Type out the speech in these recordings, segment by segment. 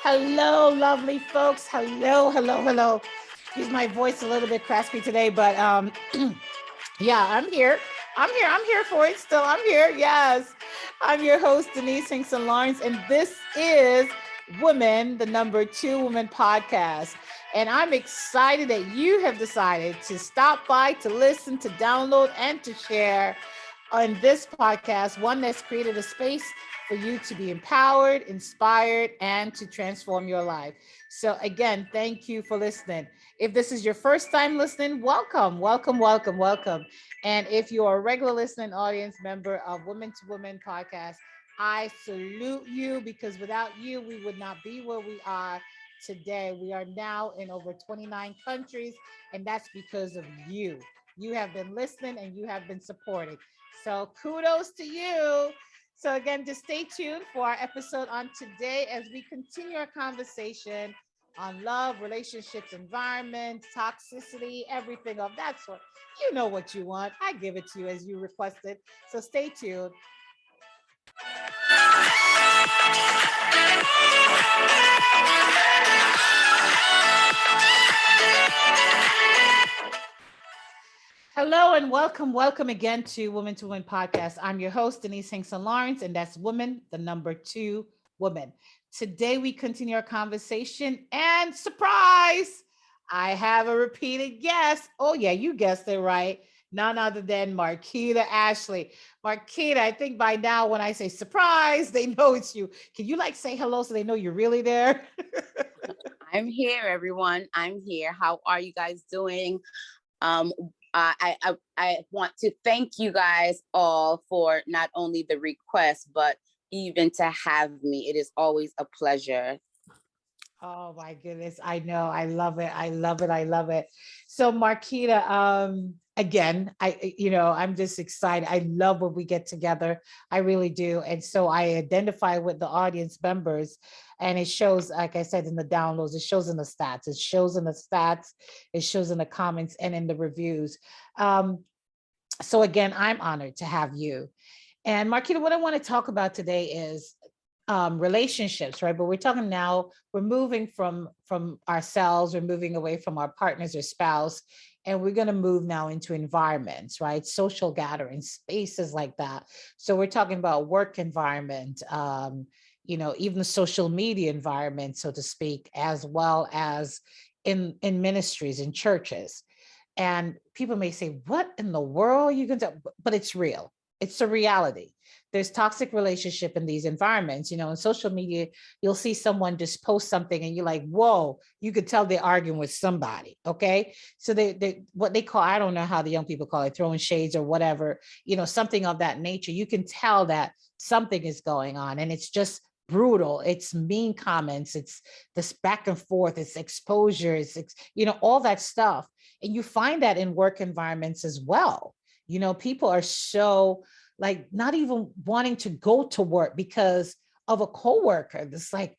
Hello, lovely folks. Hello, hello, hello. Excuse my voice a little bit raspy today, but yeah, I'm here. I'm here for it still. I'm here. Yes. I'm your host, Denise Hinkson Lawrence, and this is Women, the #2 Women podcast. And I'm excited that you have decided to stop by, to listen, to download, and to share on this podcast, one that's created a space for you to be empowered, inspired, and to transform your life. So, again, thank you for listening. If this is your first time listening, welcome, welcome, welcome, welcome. And if you are a regular listening audience member of Women to Women podcast, I salute you because without you, we would not be where we are today. We are now in over 29 countries, and that's because of you. You have been listening and you have been supporting. So kudos to you. So again, just stay tuned for our episode on today as we continue our conversation on love, relationships, environment, toxicity, everything of that sort. You know what you want. I give it to you as you requested. So stay tuned. Hello and welcome, welcome again to Women to Win podcast. I'm your host, Denise Hinkson Lawrence, and that's Women, the #2 Woman. Today we continue our conversation, and surprise, I have a repeated guest. Oh yeah, you guessed it right. None other than Marquita Ashley. Marquita, I think by now when I say surprise, they know it's you. Can you like say hello so they know you're really there? I'm here, everyone. I'm here. How are you guys doing? Um, I want to thank you guys all for not only the request, but even to have me. It is always a pleasure. Oh my goodness. I know. I love it. I love it. I love it. So Marquita, again, I'm just excited. I love when we get together. I really do. And so I identify with the audience members and it shows, like I said, in the downloads, it shows in the stats, it shows in the stats, it shows in the comments and in the reviews. So again, I'm honored to have you. And Marquita, what I want to talk about today is relationships, right? But we're talking now, we're moving from ourselves, we're moving away from our partners or spouse, and we're going to move now into environments, right? Social gatherings, spaces like that. So we're talking about work environment, even the social media environment, so to speak, as well as in ministries, in churches. And people may say, what in the world you can do? But it's real. It's a reality. There's toxic relationship in these environments. In social media, you'll see someone just post something and you're like, whoa, you could tell they're arguing with somebody. Okay. So they what they call, I don't know how the young people call it, throwing shades or whatever, something of that nature. You can tell that something is going on and it's just brutal. It's mean comments. It's this back and forth. It's exposure. It's, all that stuff. And you find that in work environments as well. People are so like not even wanting to go to work because of a coworker. It's like,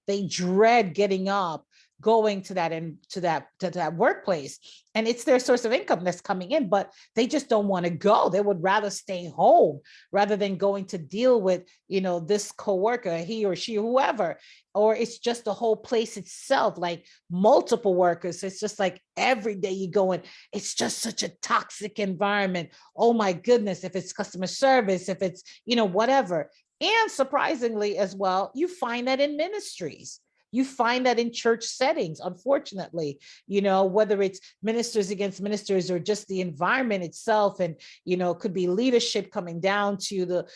they dread getting up, going to that workplace. And it's their source of income that's coming in, but they just don't want to go. They would rather stay home rather than going to deal with, this coworker, he or she, whoever, or it's just the whole place itself, like multiple workers. It's just like every day you go in, it's just such a toxic environment. Oh my goodness, if it's customer service, if it's, whatever. And surprisingly as well, you find that in ministries. You find that in church settings, unfortunately, whether it's ministers against ministers or just the environment itself. And, it could be leadership coming down to the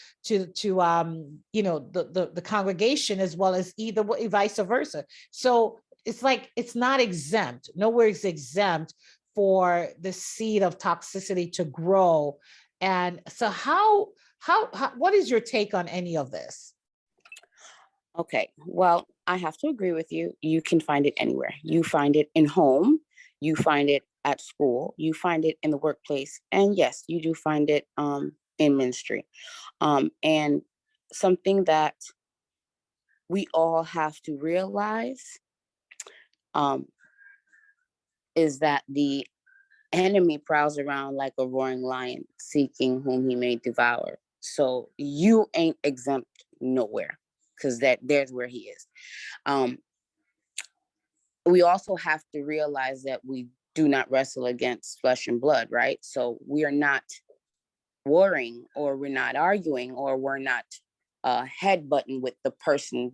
congregation as well as either vice versa. So it's like, it's not exempt. Nowhere is exempt for the seed of toxicity to grow. And so how what is your take on any of this? Okay. Well, I have to agree with you. You can find it anywhere. You find it in home. You find it at school. You find it in the workplace. And yes, you do find it in ministry. And something that we all have to realize is that the enemy prowls around like a roaring lion, seeking whom he may devour. So you ain't exempt nowhere, because there's where he is. Um, we also have to realize that we do not wrestle against flesh and blood, right? So we are not warring, or we're not arguing, or we're not headbutting with the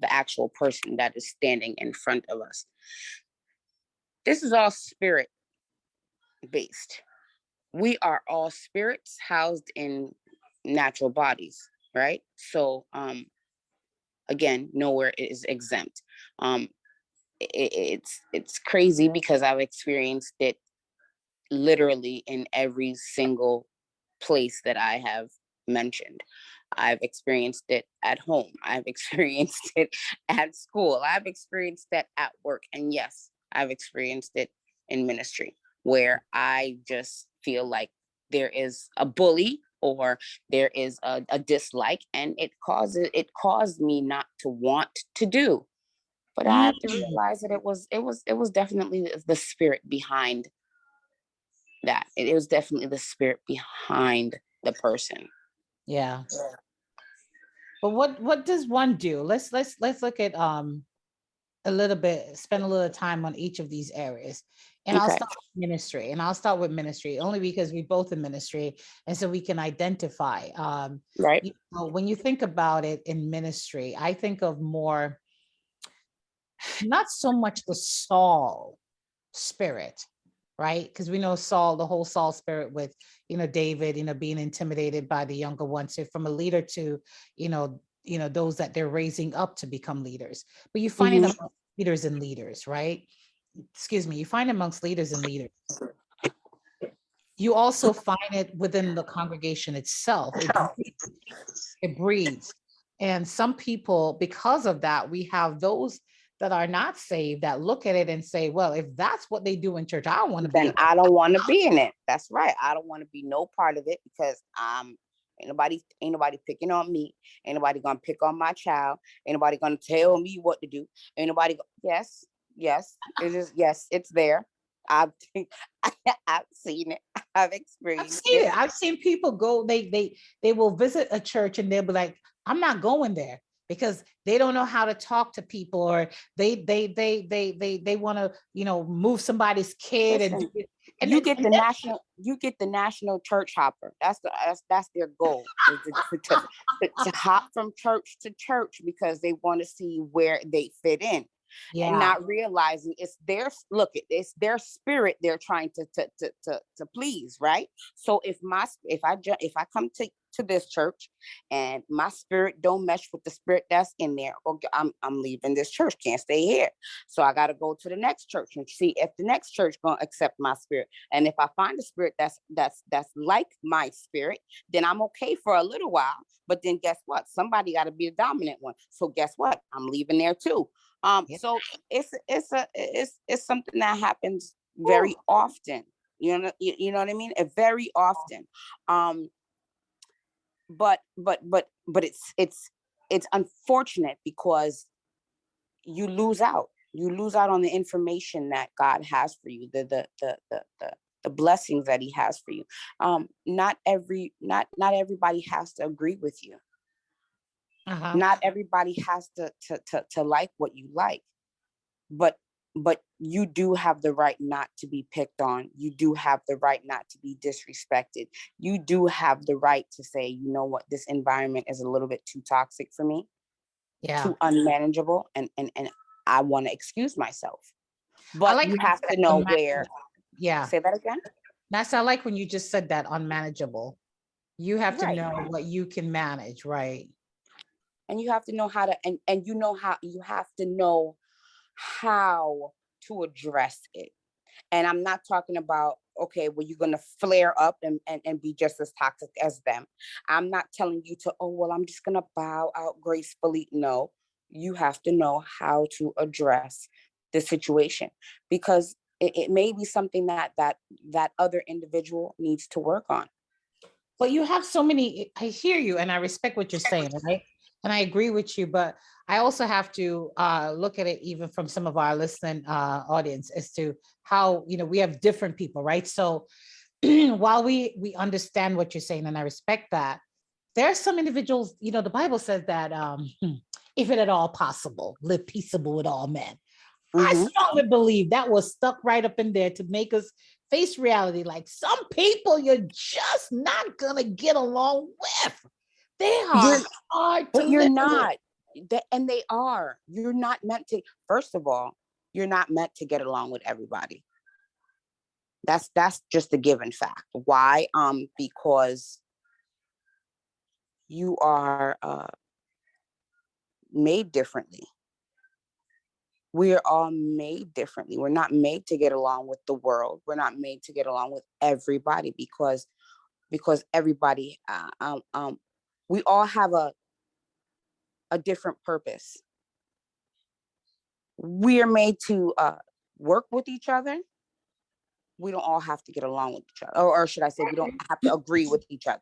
actual person that is standing in front of us. This is all spirit based. We are all spirits housed in natural bodies, right? So again, nowhere is exempt. It's crazy because I've experienced it literally in every single place that I have mentioned. I've experienced it at home. I've experienced it at school. I've experienced it at work. And yes, I've experienced it in ministry, where I just feel like there is a bully, or there is a dislike, and it caused me not to want to do. But I have to realize that it was definitely the spirit behind that. It was definitely the spirit behind the person. Yeah. But what does one do? Let's look at a little bit, spend a little time on each of these areas. And I'll Okay. start with ministry. And I'll start with ministry only because we both in ministry. And so we can identify. Right. You know, when you think about it in ministry, I think of more, not so much the Saul spirit, right? Because we know Saul, the whole Saul spirit with, David, being intimidated by the younger ones, so from a leader to, those that they're raising up to become leaders. But you find it amongst leaders and leaders, right? Excuse me, you find amongst leaders and leaders. You also find it within the congregation itself. It breeds. And some people, because of that, we have those that are not saved that look at it and say, well, if that's what they do in church, I don't want to be. Then I don't want to be in it. That's right. I don't want to be no part of it, because ain't nobody picking on me. Ain't nobody gonna pick on my child. Ain't nobody gonna tell me what to do. Ain't nobody. Yes, it is. Yes, it's there. I've I've seen it. I've experienced it. I've seen people go, they will visit a church and they'll be like, I'm not going there because they don't know how to talk to people, or they want to, move somebody's kid. Listen, and you get the national church hopper. That's their goal, is to hop from church to church, because they want to see where they fit in. And not realizing it's their spirit they're trying to please, right? So if I come to this church and my spirit don't mesh with the spirit that's in there, okay, I'm leaving this church, can't stay here. So I got to go to the next church and see if the next church gonna accept my spirit. And if I find a spirit that's like my spirit, then I'm okay for a little while. But then guess what? Somebody got to be the dominant one. So guess what? I'm leaving there too. So it's something that happens very often. You know what I mean? Very often. But it's unfortunate, because you lose out. You lose out on the information that God has for you, the blessings that He has for you. Not everybody has to agree with you. Not everybody has to like what you like, but you do have the right not to be picked on. You do have the right not to be disrespected. You do have the right to say, you know what, this environment is a little bit too toxic for me, too unmanageable, and I want to excuse myself. But you have to know where. Yeah. Say that again. That's, I like when you just said that, unmanageable. You have to know what you can manage, right? And you have to know how to, and you have to know how to address it. And I'm not talking about, okay, well, you're going to flare up and be just as toxic as them. I'm not telling you to, oh, well, I'm just going to bow out gracefully. No, you have to know how to address the situation, because it may be something that other individual needs to work on. But you have so many, I hear you and I respect what you're saying, right? And I agree with you, but I also have to look at it even from some of our listening audience as to how, we have different people, right? So while we understand what you're saying, and I respect that, there are some individuals, the Bible says that if it at all possible, live peaceable with all men. I Mm-hmm. strongly believe that was stuck right up in there to make us face reality. Like some people you're just not gonna get along with. They are You're, hard to but you're live with. not. And they are. You're not meant to. First of all, you're not meant to get along with everybody. That's just a given fact. Why? Because you are made differently. We are all made differently. We're not made to get along with the world. We're not made to get along with everybody because everybody we all have a different purpose. We are made to work with each other. We don't all have to get along with each other, or should I say, we don't have to agree with each other.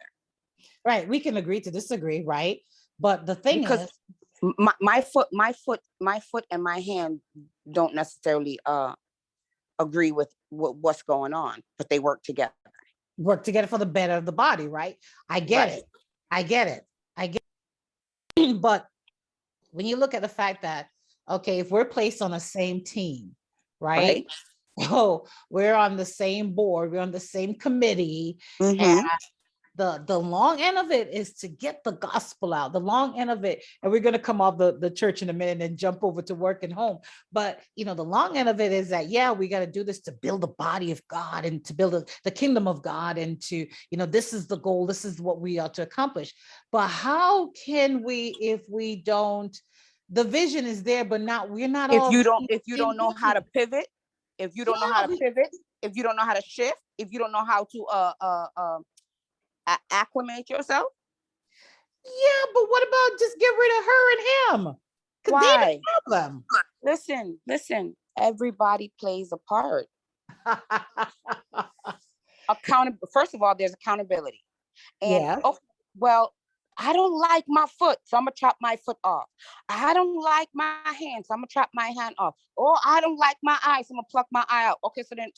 Right. We can agree to disagree, right? But the thing Because is, my foot and my hand don't necessarily agree with what's going on, but they work together. work together for the better of the body, right? I get Right. it. I get it. I get it. But when you look at the fact that, okay, if we're placed on the same team, right? Right. Oh, we're on the same board, we're on the same committee, and Mm-hmm. the long end of it is to get the gospel out. The long end of it, and we're going to come off the church in a minute and jump over to work and home. But the long end of it is that, yeah, we got to do this to build the body of God and to build the kingdom of God, and to, this is the goal, this is what we are to accomplish. But how can we, if we don't, the vision is there, but we're not If all you don't, seeing if the you same don't know how to thing. pivot, if you don't know how Yeah, to pivot, if you don't know how to shift, if you don't know how to acclimate yourself, yeah, but what about just get rid of her and him? Because they why? the problem. Listen. Everybody plays a part. Accountable. First of all, there's accountability. And Yeah. oh, well, I don't like my foot, so I'm gonna chop my foot off. I don't like my hand, so I'm gonna chop my hand off. Or I don't like my eye, so I'm gonna pluck my eye out. Okay, so then,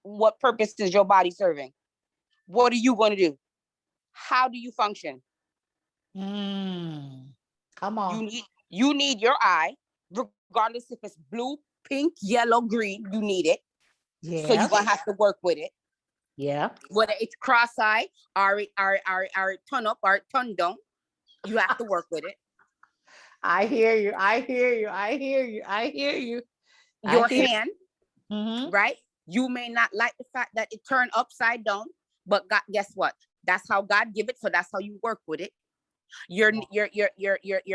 what purpose is your body serving? What are you gonna do? How do you function? Mm, come You on. need you need your eye, regardless if it's blue, pink, yellow, green. You need it, so Yeah. you're gonna have to work with it. Yeah. Whether it's cross-eye, or turn up, or turn down, you have to work with it. I hear you. I hear you. I hear you. I hear you. I Your hear. hand, Mm-hmm. right? You may not like the fact that it turned upside down, but God, guess what? That's how God give it, so that's how you work with it. Your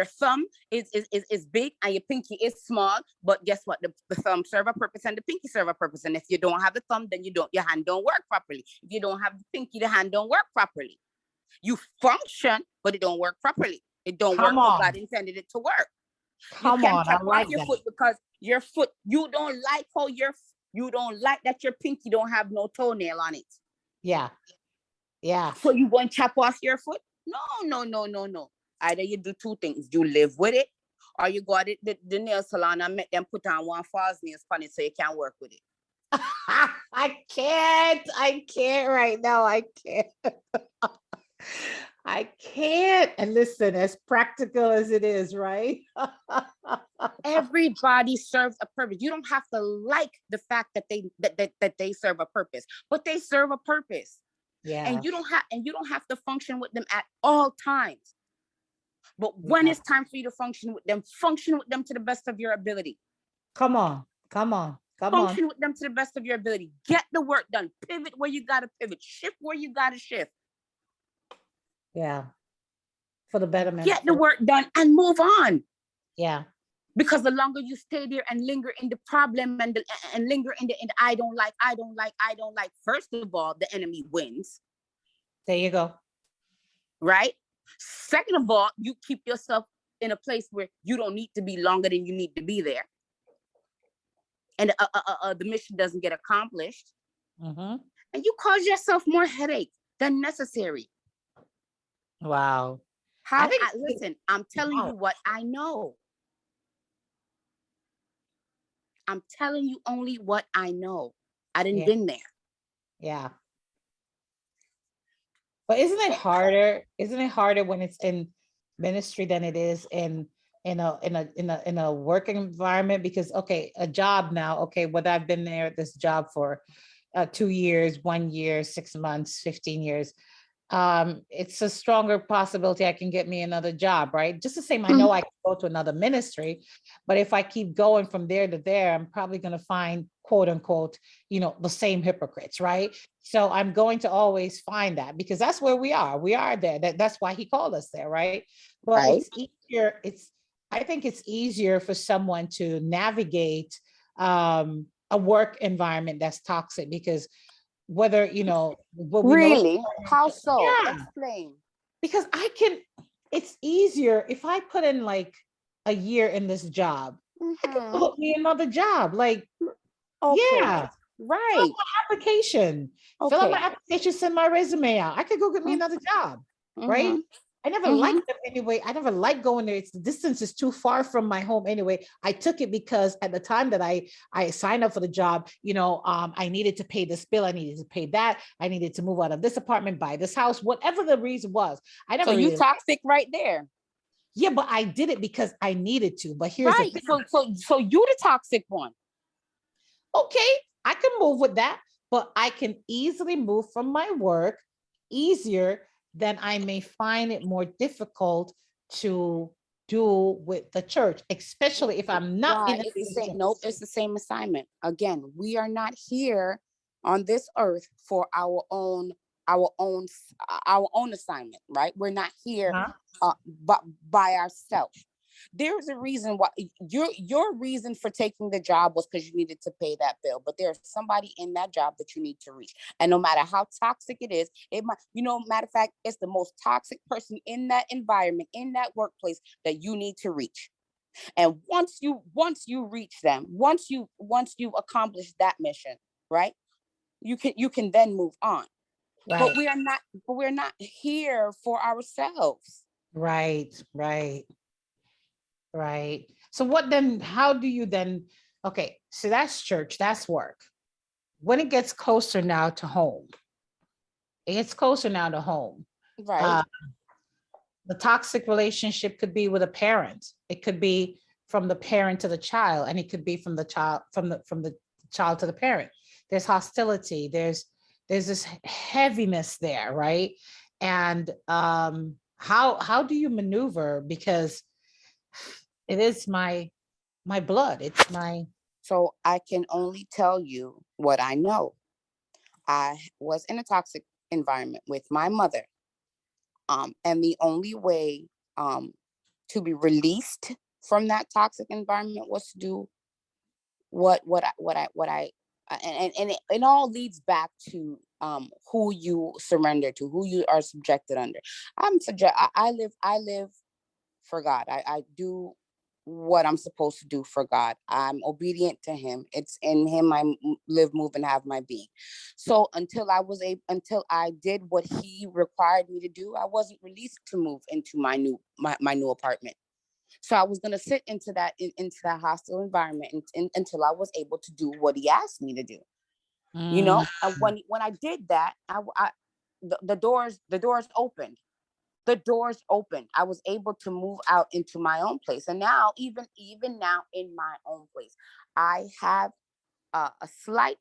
thumb is big and your pinky is small, but guess what? The thumb serve a purpose and the pinky serve a purpose. And if you don't have the thumb, then your hand don't work properly. If you don't have the pinky, the hand don't work properly. You function, but it don't work properly. It don't work Come how God on. intended it to work. You Come can't on. I chop off like your that. foot because your foot, you don't like that your pinky don't have no toenail on it. Yeah. Yeah. So you going to chop off your foot? No. Either you do two things. You live with it, or you got it the nail salon and make them put on one false nails on it so you can work with it. I can't. I can't right now. I can't. I can't. And listen, as practical as it is, right? Everybody serves a purpose. You don't have to like the fact that they serve a purpose, but they serve a purpose. Yeah. And you don't have to function with them at all times. But when Yeah. it's time for you to function with them to the best of your ability. Come on. Come on. Come on. Function with them to the best of your ability. Get the work done. Pivot where you got to pivot. Shift where you got to shift. Yeah. For the betterment. Get the work done and move on. Yeah. Because the longer you stay there and linger in the problem and linger in the I don't like. First of all, the enemy wins. There you go. Right? Second of all, you keep yourself in a place where you don't need to be longer than you need to be there. And the mission doesn't get accomplished. Mm-hmm. And you cause yourself more headache than necessary. Wow. Listen, I'm telling you what I know. I'm telling you only what I know. I didn't been there. Yeah. But isn't it harder? Isn't it harder when it's in ministry than it is in a working environment? Because okay, a job now, okay, whether I've been there at this job for 2 years, 1 year, 6 months, 15 years, it's a stronger possibility I can get me another job, right? Just the same, I Mhm. know I can go to another ministry, but if I keep going from there to there, I'm probably going to find quote unquote, the same hypocrites, right? So I'm going to always find that because that's where we are. We are there. That's why he called us there, right? But Right. it's easier. I think it's easier for someone to navigate a work environment that's toxic because whether what we know, Really? How so? yeah, Explain. because it's easier if I put in like a year in this job, I could Mm-hmm. put me another job. Like, Okay. yeah, fill out Right. my application, fill out my Okay. application, send my resume out. I could go get me another job, right? Mm-hmm. I never Mm-hmm. liked them anyway. I never liked going there. It's the distance is too far from my home anyway. I took it because at the time that I signed up for the job, I needed to pay this bill, I needed to pay that, I needed to move out of this apartment, buy this house, whatever the reason was. I So never you really, toxic right there. yeah, but I did it because I needed to. But here's the Right. thing. So you the toxic one. Okay, I can move with that, but I can easily move from my work easier than I may find it more difficult to do with the church, especially if I'm not Why? in a It's the same. leadership Nope, it's position. the same assignment. Again, we are not here on this earth for our own assignment, right? We're not here Huh? but by ourselves. There's a reason why your reason for taking the job was because you needed to pay that bill. But there's somebody in that job that you need to reach. And no matter how toxic it is, it might, matter of fact, it's the most toxic person in that environment, in that workplace that you need to reach. And once you reach them, once you accomplish that mission, right, you can then move on. but Right, we are not but we're not here for ourselves. right, right, right. So what then, how do you then, okay, so that's church, that's work. When it gets closer now to home, it gets closer now to home. Right. Uh, the toxic relationship could be with a parent. It could be from the parent to the child, and it could be from the child to the parent. There's hostility. There's this heaviness there, right? And how do you maneuver? Because it is my blood. It's my So I can only tell you what I know. I was in a toxic environment with my mother. And the only way to be released from that toxic environment was to do what I and it all leads back to who you surrender to, who you are subjected under. I live for God. I do what I'm supposed to do for God. I'm obedient to Him. It's in Him I live, move, and have my being. So until I did what He required me to do, I wasn't released to move into my new apartment. So I was gonna sit into that hostile environment until I was able to do what He asked me to do. mm, And when I did that, the doors opened. The doors opened. I was able to move out into my own place. And now, even now in my own place, I have a slight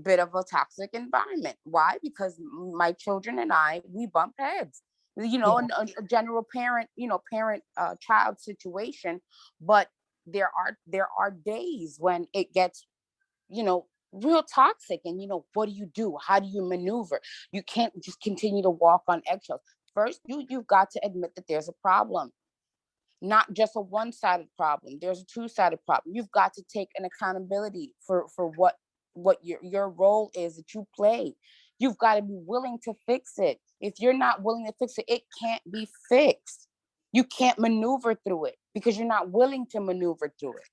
bit of a toxic environment. Why? Because my children and we bump heads. yeah, A general parent child situation. But there are days when it gets real toxic. And what do you do? How do you maneuver? You can't just continue to walk on eggshells. First, you've got to admit that there's a problem, not just a one-sided problem. There's a two-sided problem. You've got to take an accountability for what your role is that you play. You've got to be willing to fix it. If you're not willing to fix it, it can't be fixed. You can't maneuver through it because you're not willing to maneuver through it.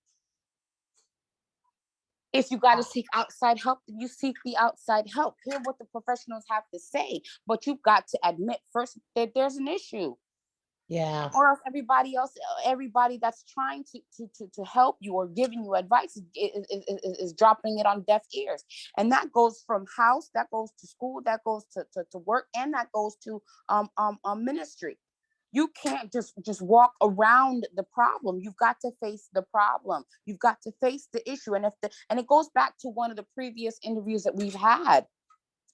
If you got to seek outside help, then you seek the outside help. Hear what the professionals have to say. But you've got to admit first that there's an issue. Yeah. Or else everybody that's trying to help you or giving you advice is dropping it on deaf ears. And that goes from house, that goes to school, that goes to work, and that goes to ministry. You can't just walk around the problem. You've got to face the problem. You've got to face the issue. And it goes back to one of the previous interviews that we've had.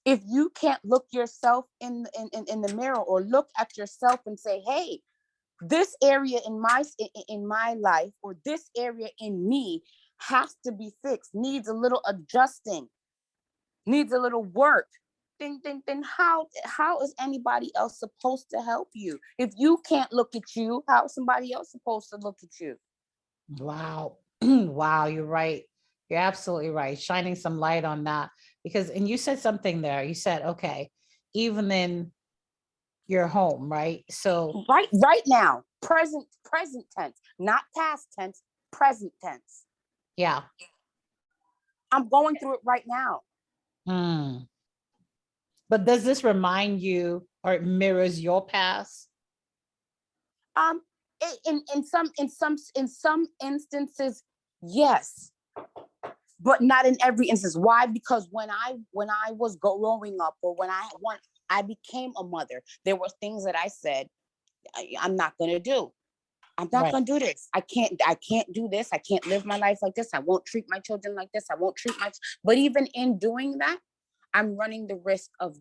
If you can't look yourself in the mirror, or look at yourself and say, hey, this area in my life, or this area in me has to be fixed, needs a little adjusting, needs a little work, then how is anybody else supposed to help you? If you can't look at you, how is somebody else supposed to look at you? Wow. Wow, you're right. You're absolutely right. Shining some light on that, because, and you said something there. You said, okay, even in your home, right? So, Right now, present tense, not past tense, present tense. yeah. I'm going through it right now. Hmm. But does this remind you, or it mirrors your past? Um, in some instances, yes, but not in every instance. Why? Because when I was growing up, or when I became a mother, there were things that I said, I'm not going to do. I'm not Right. going to do this. I can't do this. I can't live my life like this. I won't treat my children like this. I won't treat my, but even in doing that, I'm running the risk of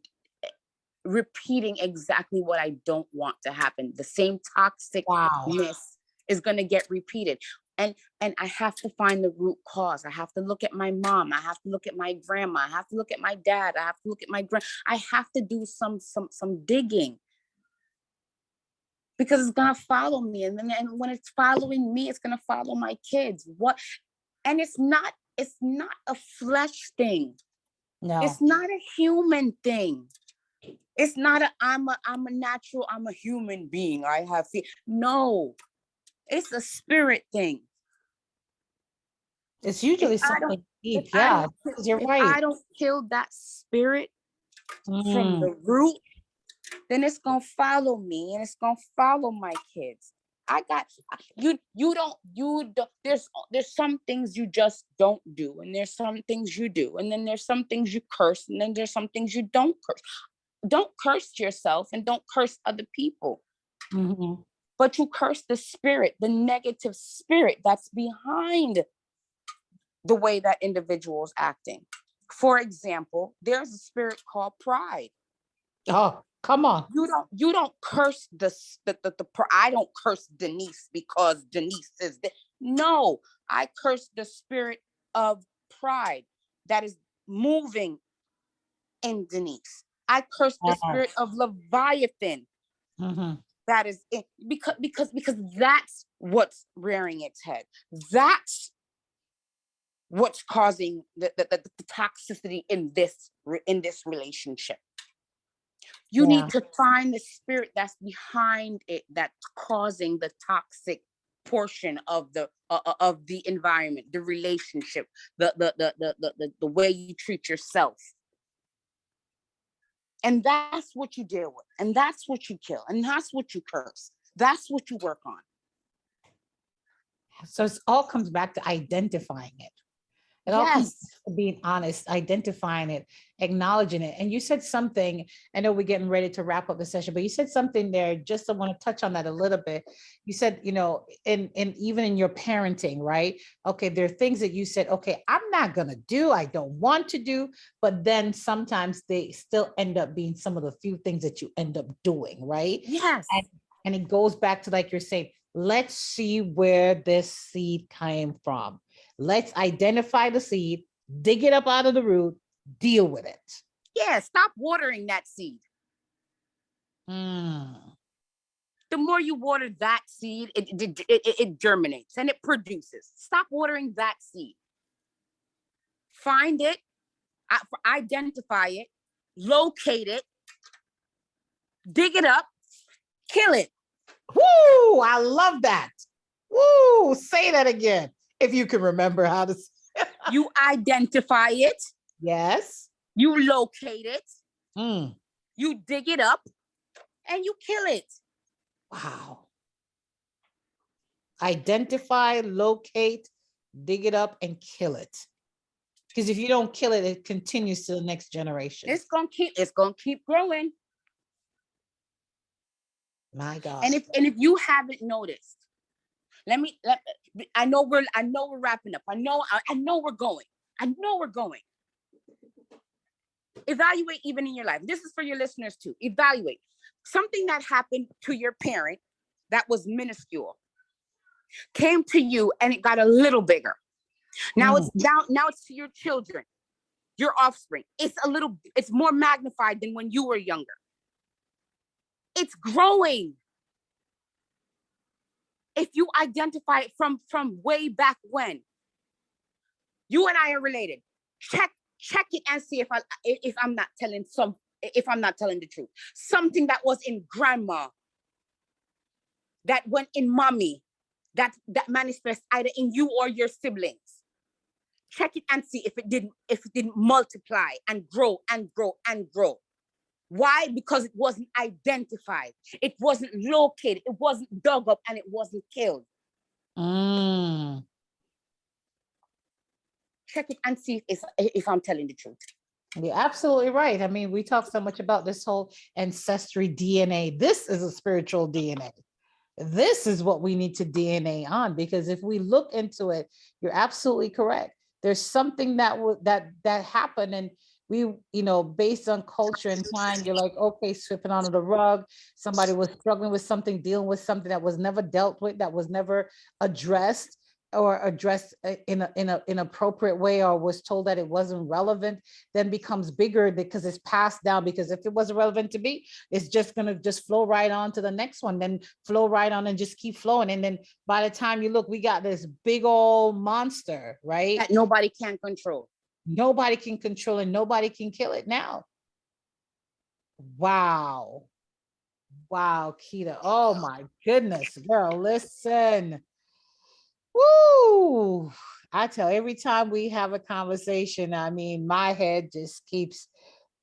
repeating exactly what I don't want to happen. The same Wow. toxicness is going to get repeated. And I have to find the root cause. I have to look at my mom. I have to look at my grandma. I have to look at my dad. I have to look at my I have to do some digging, because it's gonna follow me. And when it's following me, it's gonna follow my kids. And it's not a flesh thing. No. It's not a human thing. It's not I'm a natural, I'm a human being. I have fear. No, it's a spirit thing. It's usually something deep. Yeah, you're If right. I don't kill that spirit from Mm. the root, then it's gonna follow me, and it's gonna follow my kids. I got you don't there's some things you just don't do, and there's some things you do, and then there's some things you curse, and then there's some things you don't curse. Don't curse yourself, and don't curse other people. Mhm. But you curse the spirit, the negative spirit that's behind the way that individual is acting. For example, there's a spirit called pride. Oh, come on. You don't curse the I don't curse Denise because Denise is the, no, I curse the spirit of pride that is moving in Denise. I curse the Wow. spirit of Leviathan Mhm. that is in, because that's what's rearing its head. That's what's causing the toxicity in this relationship. You Yeah. need to find the spirit that's behind it, that's causing the toxic portion of the environment, the relationship, the way you treat yourself. And that's what you deal with, and that's what you kill, and that's what you curse. That's what you work on. So it all comes back to identifying it. It all comes Yes. to being honest, identifying it, acknowledging it. And you said something, I know we're getting ready to wrap up the session, but you said something there, just I want to touch on that a little bit. You said, in even in your parenting, right? Okay, there are things that you said, okay, I'm not gonna do, I don't want to do, but then sometimes they still end up being some of the few things that you end up doing, right? Yes. And it goes back to, like you're saying, let's see where this seed came from. Let's identify the seed, dig it up out of the root, deal with it. Yeah. Stop watering that seed. Mm. The more you water that seed, it germinates and it produces. Stop watering that seed. Find it, identify it, locate it, dig it up, kill it. Woo! I love that. Woo! Say that again, if you can remember how to. You identify it, Yes. you locate it, Mm. you dig it up, and you kill it. Wow. Identify, locate, dig it up, and kill it. Because if you don't kill it, it continues to the next generation. It's gonna keep growing. My God. And if you haven't noticed, I know we're wrapping up. I know we're going. Evaluate even in your life. This is for your listeners too. Evaluate something that happened to your parent that was minuscule, came to you and it got a little bigger. Now it's to your children, your offspring. It's more magnified than when you were younger. It's growing. If you identify it from way back when, you and I are related. Check it and see if I'm not telling the truth. Something that was in grandma, that went in mommy, that manifests either in you or your siblings. Check it and see if it didn't multiply and grow and grow and grow. Why? Because it wasn't identified, it wasn't located, it wasn't dug up, and it wasn't killed. Check it and see if I'm telling the truth. You're absolutely right. I mean, we talk so much about this whole ancestry DNA. This is a spiritual DNA. This is what we need to DNA on, because if we look into it, you're absolutely correct. There's something that happened, and we, based on culture and time, you're like, okay, sweeping under the rug. Somebody was struggling with something, dealing with something that was never dealt with, that was never addressed in an appropriate way, or was told that it wasn't relevant, then becomes bigger because it's passed down. Because if it wasn't relevant to me, it's just going to just flow right on to the next one, then flow right on and just keep flowing. And then by the time you look, we got this big old monster, right? That nobody can control. Nobody can control, and nobody can kill it now. Wow, Keita. Oh my goodness, girl, listen. Woo! I tell, every time we have a conversation, I mean, my head just keeps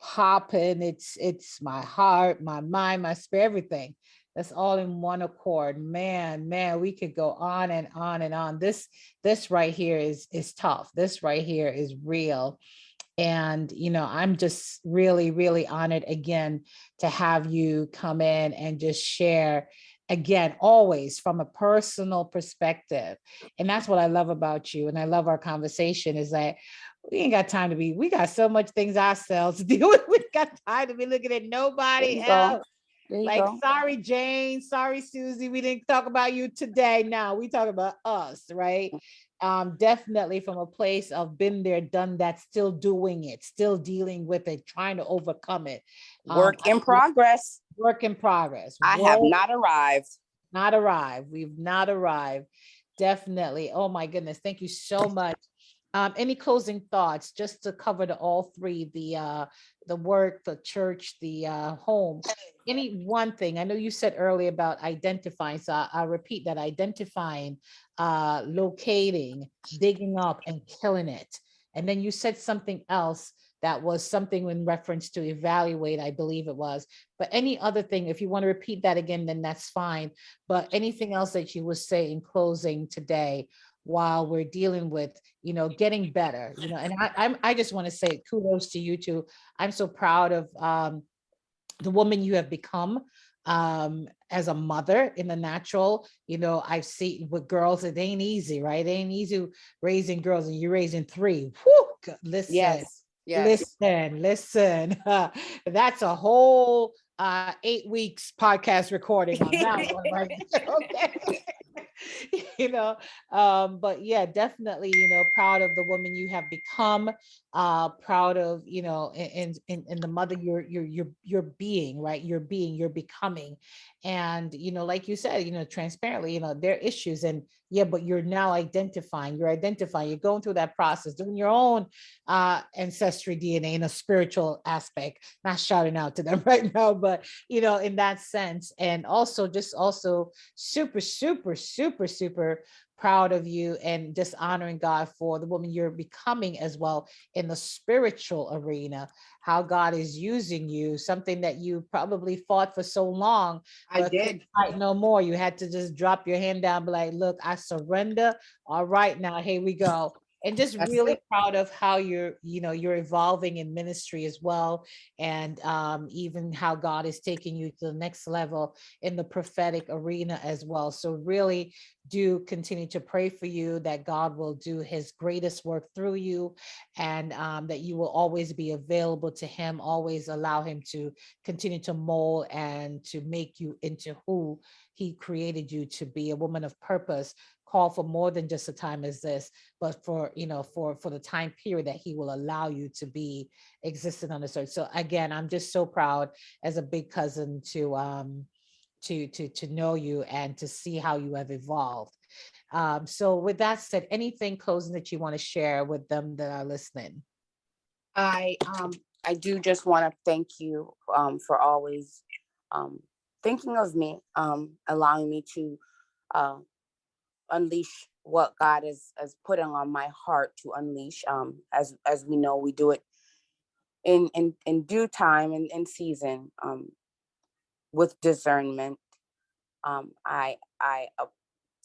popping. It's my heart, my mind, my spirit, everything. That's all in one accord. Man, we could go on and on and on. This right here is tough. This right here is real. And, I'm just really, really honored again to have you come in and just share, again, always from a personal perspective. And that's what I love about you. And I love our conversation is that we ain't got time we got so much things ourselves to deal with. We got time to be looking at nobody else. Like, sorry, Jane, sorry, Susie, we didn't talk about you today. Now we talk about us, right? Definitely from a place of been there, done that, still doing it, still dealing with it, trying to overcome it. Work in progress. I have not arrived. We've not arrived. Definitely. Oh my goodness. Thank you so much. Any closing thoughts, just to cover all three, the work, the church, the home? Any one thing? I know you said earlier about identifying, so I'll repeat that: identifying, locating, digging up, and killing it. And then you said something else that was something in reference to evaluate, I believe it was. But any other thing, if you want to repeat that again, then that's fine. But anything else that you would say in closing today, while we're dealing with, getting better, and I just want to say kudos to you too. I'm so proud of the woman you have become as a mother in the natural. I've seen with girls, it ain't easy, right? It ain't easy raising girls, and you're raising 3. Whew, listen. Yes. Listen. That's a whole 8 weeks podcast recording on that one, right? Okay. But yeah, definitely, proud of the woman you have become, proud of, in the mother you're being, right? You're becoming. And, like you said, transparently, there are issues, and yeah, but you're now identifying, you're going through that process, doing your own ancestry DNA in a spiritual aspect, not shouting out to them right now, but, in that sense. And also super, super, super, super proud of you and just honoring God for the woman you're becoming as well in the spiritual arena, how God is using you, something that you probably fought for so long, I but couldn't did. fight no more. You had to just drop your hand down, be like, look, I surrender. All right, now here we go. And just That's really it. proud of how you're evolving in ministry as well. And even how God is taking you to the next level in the prophetic arena as well. So really do continue to pray for you that God will do his greatest work through you, and that you will always be available to him, always allow him to continue to mold and to make you into who he created you to be, a woman of purpose, call for more than just a time as this, but for for the time period that he will allow you to be existing on this earth. So again, I'm just so proud as a big cousin to know you and to see how you have evolved. So with that said, anything closing that you want to share with them that are listening? I um I do just want to thank you for always um thinking of me, allowing me to uh unleash what God is putting on my heart to unleash. As we know, we do it in due time and in season, with discernment. I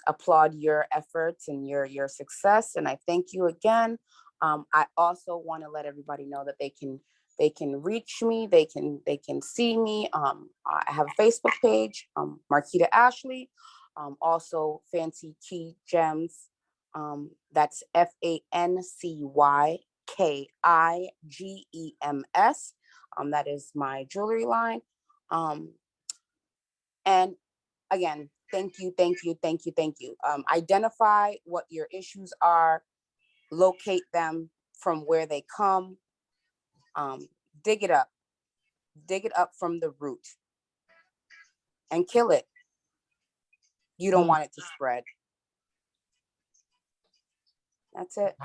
applaud your efforts and your success, and I thank you again. I also want to let everybody know that they can reach me, they can see me. I have a Facebook page, Marquita Ashley. Also Fancy Key Gems. That's FANCYKIGEMS. That is my jewelry line. Um, and again, thank you, thank you, thank you, thank you. Identify what your issues are, locate them from where they come, um, dig it up, dig it up from the root and kill it. You don't Mm, want it to spread. That's it.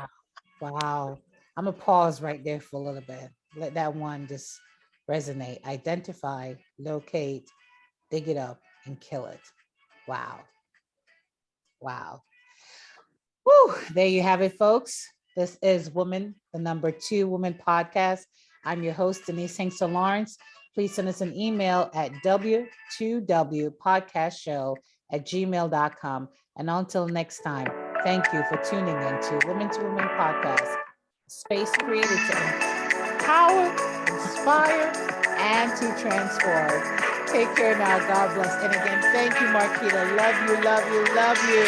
wow. I'm gonna pause right there for a little bit. Let that one just resonate. Identify, locate, dig it up, and kill it. Wow. Wow. Whew, there you have it, folks. This is Woman, the number 2 Woman podcast. I'm your host, Denise Hinkson Lawrence. Please send us an email at w2wpodcastshow@gmail.com. And until next time, thank you for tuning in to Woman podcast, a space created to empower, inspire, and to transform. Take care now. God bless. And again, thank you, Marquita. Love you, love you, love you.